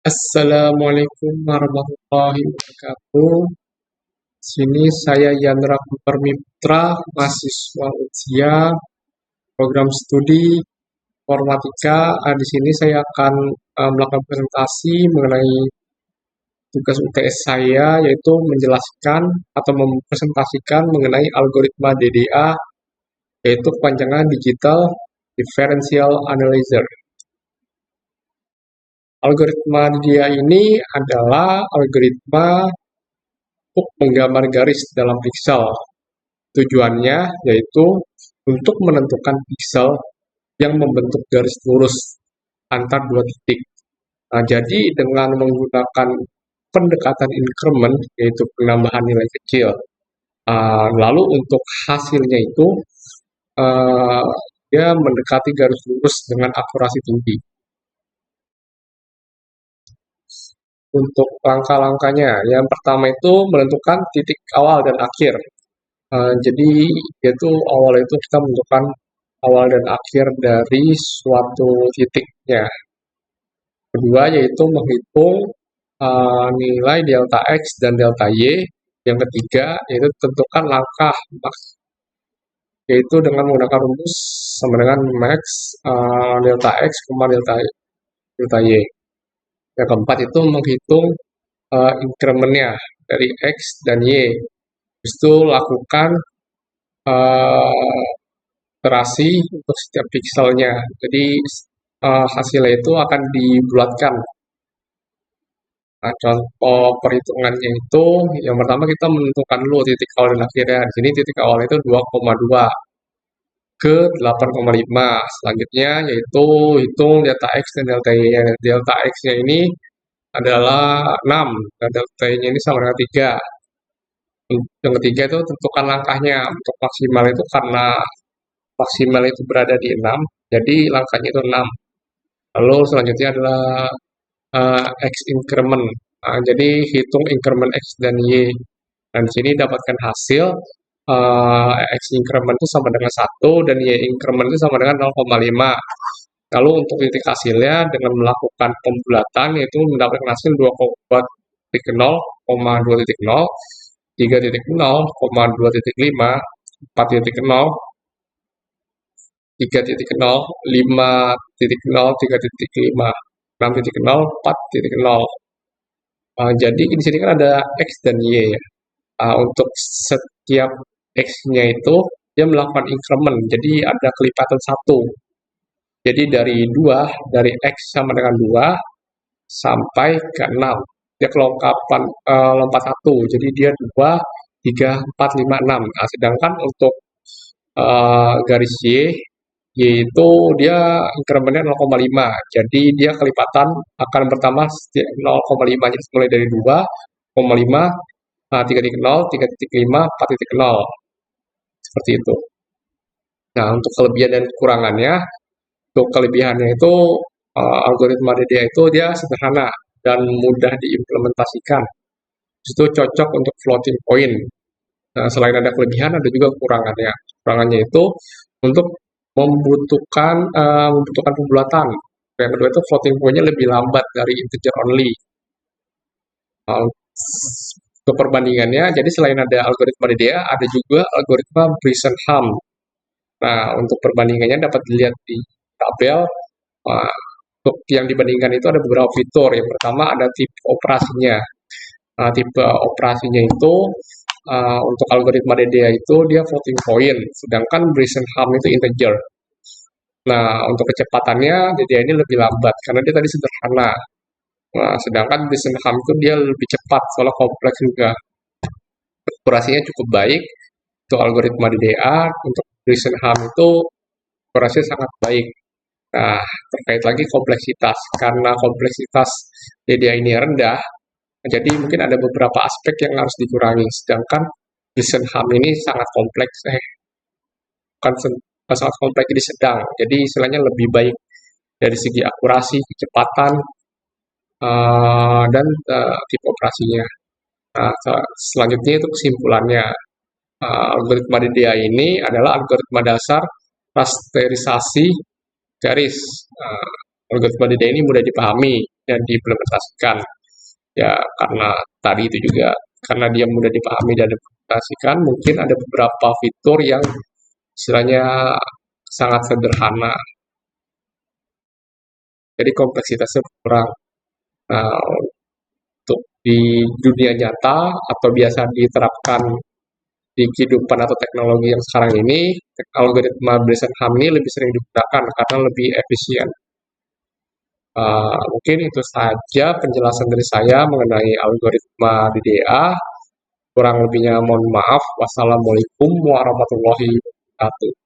Assalamualaikum warahmatullahi wabarakatuh. Sini saya Yandra Putra, mahasiswa ujian program studi informatika. Di sini saya akan melakukan presentasi mengenai tugas UTS saya, yaitu menjelaskan atau mempresentasikan mengenai algoritma DDA, yaitu kepanjangan Digital Differential Analyzer. Algoritma DDA ini adalah algoritma untuk menggambar garis dalam piksel. Tujuannya yaitu untuk menentukan piksel yang membentuk garis lurus antar dua titik. Nah, jadi dengan menggunakan pendekatan increment, yaitu penambahan nilai kecil, lalu untuk hasilnya itu uh, dia mendekati garis lurus dengan akurasi tinggi. Untuk langkah-langkahnya, yang pertama itu menentukan titik awal dan akhir. Jadi yaitu awal itu kita menentukan awal dan akhir dari suatu titiknya. Kedua yaitu menghitung nilai delta X dan delta Y. Yang ketiga yaitu tentukan langkah max, yaitu dengan menggunakan rumus sama dengan max delta X, delta Y. Yang keempat itu menghitung incrementnya dari X dan Y. Habis itu lakukan iterasi untuk setiap pixelnya. Jadi hasilnya itu akan dibulatkan. Nah, contoh perhitungannya itu yang pertama kita menentukan dulu titik awal dan akhirnya. Di sini titik awal itu 2,2 ke 8,5. Selanjutnya yaitu hitung delta X dan delta Y. Delta X-nya ini adalah 6 dan delta Y-nya ini sama dengan 3. Yang ketiga itu tentukan langkahnya. Untuk maksimal itu karena maksimal itu berada di 6, jadi langkahnya itu 6. Lalu selanjutnya adalah X increment. Jadi hitung increment X dan Y. Dan di sini dapatkan hasil X increment itu sama dengan 1 dan Y increment itu sama dengan 0,5. Lalu untuk titik hasilnya dengan melakukan pembulatan yaitu mendapatkan hasil 2,0, 2.0, 3.0, 2.5, 4.0, 3.0, 5.0, 3.5, 6.0, 4.0. Jadi di sini kan ada X dan Y ya. Untuk setiap X-nya itu dia melakukan increment, jadi ada kelipatan 1. Jadi dari X sama dengan 2 sampai ke 6. Dia kelompat 1, jadi dia 2, 3, 4, 5, 6. Nah, sedangkan untuk garis yaitu dia incrementnya 0,5. Jadi dia kelipatan akan pertama 0,5, jadi mulai dari 2,5, 3.0, 3.5, 4.0. Seperti itu. Nah, untuk kelebihan dan kekurangannya, untuk kelebihannya itu algoritma DDA itu dia sederhana dan mudah diimplementasikan. Itu cocok untuk floating point. Nah, selain ada kelebihan, ada juga kekurangannya. Kekurangannya itu untuk membutuhkan pembulatan. Yang kedua itu floating point-nya lebih lambat dari integer only. Untuk perbandingannya, jadi selain ada algoritma DDA, ada juga algoritma Bresenham. Nah, untuk perbandingannya dapat dilihat di tabel. Untuk yang dibandingkan itu ada beberapa fitur. Yang pertama ada tipe operasinya. Tipe operasinya itu untuk algoritma DDA itu dia floating point, sedangkan Bresenham itu integer. Nah, untuk kecepatannya DDA ini lebih lambat karena dia tadi sederhana. Nah, sedangkan Bresenham itu dia lebih cepat, soalnya kompleks juga. Operasinya cukup baik untuk algoritma DDA. Untuk Bresenham itu operasinya sangat baik. Nah, terkait lagi kompleksitas. Karena kompleksitas DDA ini rendah, jadi mungkin ada beberapa aspek yang harus dikurangi. Sedangkan Bresenham ini sangat kompleks, bukan sangat kompleks, jadi sedang. Jadi istilahnya lebih baik dari segi akurasi, kecepatan, dan tipe operasinya. Nah, selanjutnya itu kesimpulannya. Algoritma DDA ini adalah algoritma dasar rasterisasi garis. algoritma DDA ini mudah dipahami dan diimplementasikan. Ya, karena tadi itu juga, karena dia mudah dipahami dan diimplementasikan, mungkin ada beberapa fitur yang istilahnya sangat sederhana, jadi kompleksitasnya kurang. Nah, untuk di dunia nyata atau biasa diterapkan di kehidupan atau teknologi yang sekarang ini, algoritma berdasarkan HAM ini lebih sering digunakan karena lebih efisien. Mungkin itu saja penjelasan dari saya mengenai algoritma DDA. Kurang lebihnya mohon maaf. Wassalamualaikum warahmatullahi wabarakatuh.